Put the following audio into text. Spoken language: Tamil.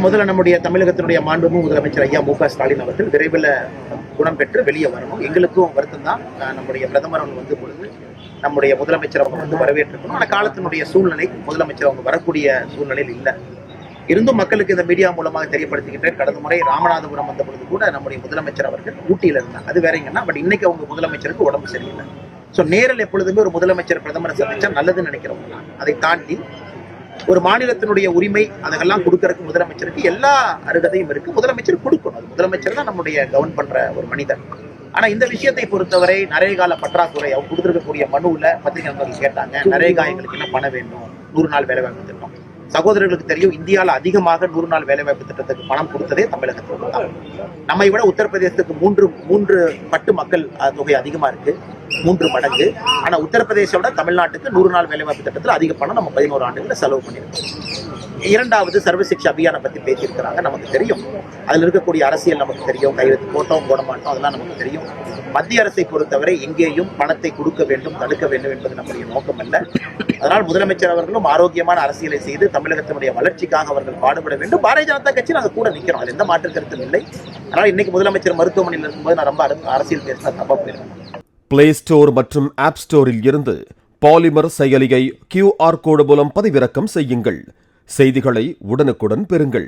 முதல்ல நம்முடைய தமிழகத்தினுடைய மாண்புமிகு முதலமைச்சர் ஐயா மு க ஸ்டாலின் அவர்கள் விரைவில் குணம் பெற்று வெளியே வரணும். எங்களுக்கும் வருத்தம் தான். நம்முடைய பிரதமர் அவங்க வந்து பொழுது நம்முடைய முதலமைச்சர் அவங்க வந்து வரவேற்றிருக்கணும். ஆனால் காலத்தினுடைய சூழ்நிலை முதலமைச்சர் அவங்க வரக்கூடிய சூழ்நிலையில் இல்லை. இருந்தும் மக்களுக்கு இந்த மீடியா மூலமாக தெரியப்படுத்துகின்றேன். கடந்த முறை ராமநாதபுரம் வந்த பொழுது கூட நம்முடைய முதலமைச்சர் அவர்கள் ஊட்டியில் இருந்தாங்க. அது வேறங்கன்னா, பட் இன்னைக்கு அவங்க முதலமைச்சருக்கு உடம்பு சரியில்லை. ஸோ நேரில் எப்பொழுதுமே ஒரு முதலமைச்சர் பிரதமரை சந்திச்சா நல்லதுன்னு நினைக்கிறவங்க. அதை தாண்டி ஒரு மாநிலத்தினுடைய உரிமை அதெல்லாம் கொடுக்கறதுக்கு முதலமைச்சருக்கு எல்லா அருகதையும் இருக்கு. முதலமைச்சர் கொடுக்கணும். அது முதலமைச்சர் தான் நம்முடைய கவர்ன் பண்ற ஒரு மனிதர். ஆனா இந்த விஷயத்தை பொறுத்தவரை நரேகால பற்றாக்குறை அவங்க கொடுத்திருக்கக்கூடிய மனுவில் பத்திரிகை நண்பர்கள் கேட்டாங்க, நரேகா எங்களுக்கு என்ன பண்ண வேண்டும், 100 நாள் வேலைவாய்ப்பு திட்டம். சகோதரர்களுக்கு தெரியும், இந்தியாவில் அதிகமாக 100 நாள் வேலைவாய்ப்பு திட்டத்துக்கு பணம் கொடுத்ததே தமிழகத்தில் தான். நம்மை விட உத்தரப்பிரதேசத்துக்கு மூன்று பட்டு மக்கள் தொகை அதிகமா இருக்கு, 3 மடங்கு. ஆனா உத்தரப்பிரதேச விட தமிழ்நாட்டுக்கு 100 நாள் வேலைவாய்ப்பு திட்டத்தில் அதிக பணம் நம்ம 11 ஆண்டுகளை செலவு பண்ணியிருக்கோம். 2வது சர்வசிக்ஷா அபியானை பத்தி பேசியிருக்கிறாங்க. நமக்கு தெரியும் அதுல இருக்கக்கூடிய அரசியல் நமக்கு தெரியும், கையெழுத்து போட்டோம் போட மாட்டோம் அதெல்லாம் நமக்கு தெரியும். மத்திய அரசை பொறுத்தவரை எங்கேயும் பணத்தை கொடுக்க வேண்டும், தடுக்க வேண்டும் என்பது நம்முடைய நோக்கம் அல்ல. அதனால் முதலமைச்சர் அவர்களும் ஆரோக்கியமான அரசியலை செய்து தமிழகத்தினுடைய வளர்ச்சிக்காக அவர்கள் பாடுபட வேண்டும். பாரதிய ஜனதா கட்சி நாங்கள் கூட நிற்கிறோம், அது எந்த மாற்று கருத்தும் இல்லை. அதனால் இன்னைக்கு முதலமைச்சர் மருத்துவமனையில் இருக்கும்போது நான் ரொம்ப அரசியல் பேசினா தப்பா போயிருக்கேன். பிளே ஸ்டோர் மற்றும் ஆப் ஸ்டோரில் இருந்து பாலிமர் செயலியை QR கோடு மூலம் பதிவிறக்கம் செய்யுங்கள். செய்திகளை உடனுக்குடன் பெறுங்கள்.